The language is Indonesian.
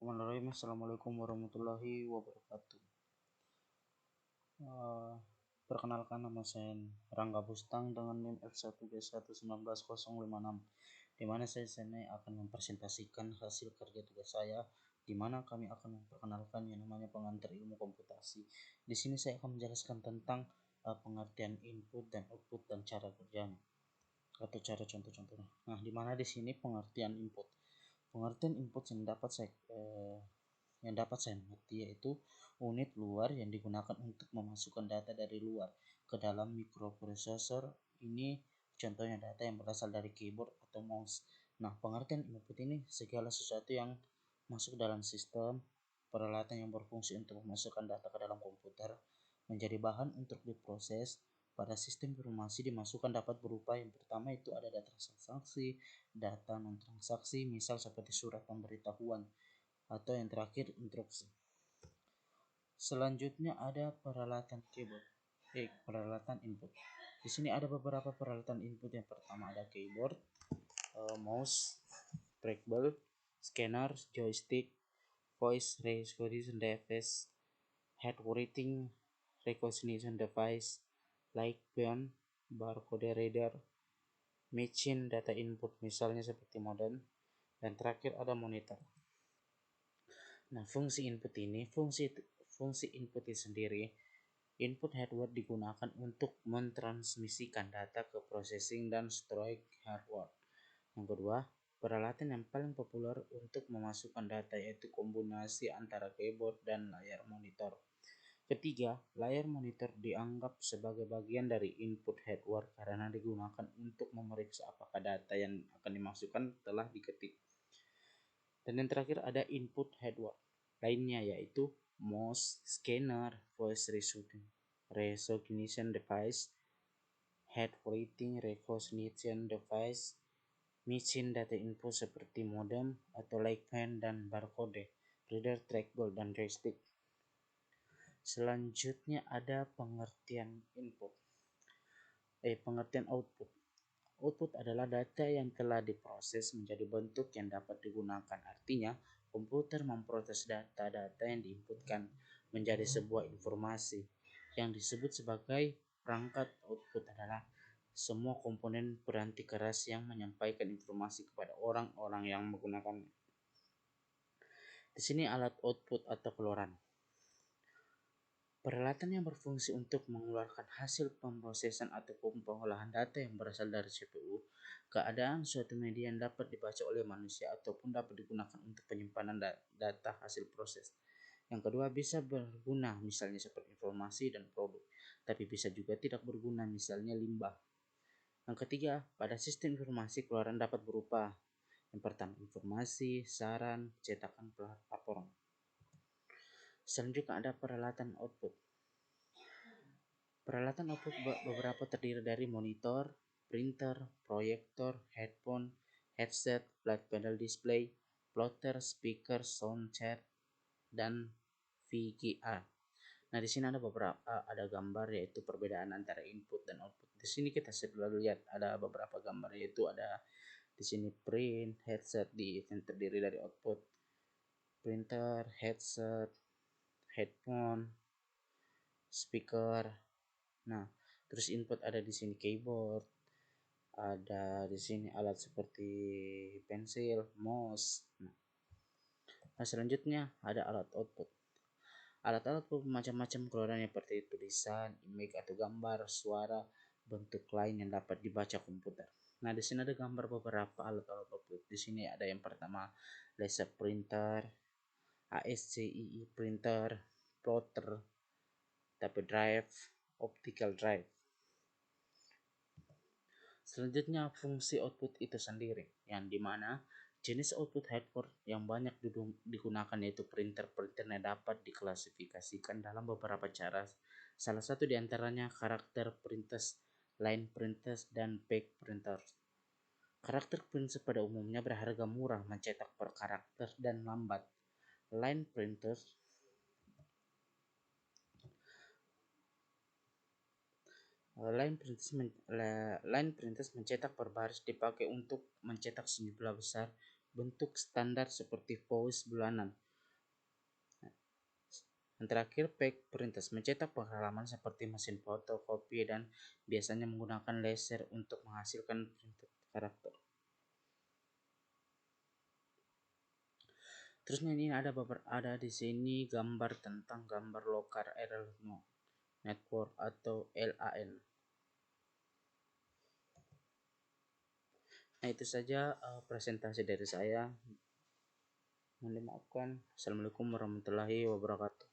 Bismillahirrahmanirrahim. Assalamualaikum warahmatullahi wabarakatuh. Eh, Perkenalkan, nama saya Rangga Bustang dengan NIM F1G1191056, di mana saya sini akan mempresentasikan hasil kerja tugas saya, di mana kami akan memperkenalkan yang namanya pengantar ilmu komputasi. Di sini saya akan menjelaskan tentang pengertian input dan output dan cara kerjanya atau cara contoh-contohnya. Nah, di mana di sini pengertian input. Pengertian input yang dapat saya mengerti yaitu unit luar yang digunakan untuk memasukkan data dari luar ke dalam mikroprosesor. Ini contohnya data yang berasal dari keyboard atau mouse. Nah, pengertian input ini segala sesuatu yang masuk dalam sistem peralatan yang berfungsi untuk memasukkan data ke dalam komputer menjadi bahan untuk diproses. Pada sistem informasi dimasukkan dapat berupa yang pertama itu ada data transaksi, data non transaksi, misal seperti surat pemberitahuan, atau yang terakhir instruksi. Selanjutnya ada peralatan keyboard, peralatan input. Di sini ada beberapa peralatan input. Yang pertama ada keyboard, mouse, trackball, scanner, joystick, voice recognition device, head writing recognition device, like pen, barcode reader, machine data input misalnya seperti modem, dan terakhir ada monitor. Nah, fungsi input input itu sendiri, input hardware digunakan untuk mentransmisikan data ke processing dan storage hardware. Yang kedua, peralatan yang paling populer untuk memasukkan data yaitu kombinasi antara keyboard dan layar monitor. Ketiga, layar monitor dianggap sebagai bagian dari input hardware karena digunakan untuk memeriksa apakah data yang akan dimasukkan telah diketik. Dan yang terakhir ada input hardware lainnya yaitu mouse, scanner, voice recognition device, head writing recognition device, machine data input seperti modem atau like pen dan barcode reader, trackball, dan joystick. Selanjutnya ada pengertian output. Output adalah data yang telah diproses menjadi bentuk yang dapat digunakan. Artinya, komputer memproses data-data yang diinputkan menjadi sebuah informasi. Yang disebut sebagai perangkat. Output adalah semua komponen peranti keras yang menyampaikan informasi kepada orang-orang yang menggunakannya. Di sini alat output atau keluaran. Peralatan yang berfungsi untuk mengeluarkan hasil pemrosesan ataupun pengolahan data yang berasal dari CPU, keadaan suatu media yang dapat dibaca oleh manusia ataupun dapat digunakan untuk penyimpanan data hasil proses. Yang kedua, bisa berguna misalnya seperti informasi dan produk, tapi bisa juga tidak berguna misalnya limbah. Yang ketiga, pada sistem informasi keluaran dapat berupa yang pertama informasi, saran, cetakan, laporan. Selanjutnya ada peralatan output. Peralatan output beberapa terdiri dari monitor, printer, proyektor, headphone, headset, flat panel display, plotter, speaker, soundchart, dan VGA. Nah, di sini ada beberapa ada gambar yaitu perbedaan antara input dan output. Di sini kita sudah lihat ada beberapa gambar yaitu ada di sini print, headset yang terdiri dari output, printer, headset, headphone, speaker. Nah, terus input ada di sini keyboard, ada di sini alat seperti pensil, mouse. Nah, selanjutnya ada alat output. Alat-alat macam-macam keluarannya seperti tulisan, image atau gambar, suara, bentuk lain yang dapat dibaca komputer. Nah, di sini ada gambar beberapa alat-alat output. Di sini ada yang pertama laser printer, ASCII printer, plotter, tape drive, optical drive. Selanjutnya fungsi output itu sendiri, yang dimana jenis output hardware yang banyak digunakan yaitu printer yang dapat diklasifikasikan dalam beberapa cara. Salah satu diantaranya karakter printers, line printers, dan back printers. Karakter printers pada umumnya berharga murah mencetak per karakter dan lambat. Line printers Line printers mencetak per baris dipakai untuk mencetak sejumlah besar bentuk standar seperti voice bulanan. Yang terakhir, PackPrinters mencetak pengalaman seperti mesin fotokopi dan biasanya menggunakan laser untuk menghasilkan printed karakter. Terus ini ada di sini gambar tentang gambar Local Area Network atau LAN. Nah, itu saja presentasi dari saya. Mohon dimaafkan. Assalamualaikum warahmatullahi wabarakatuh.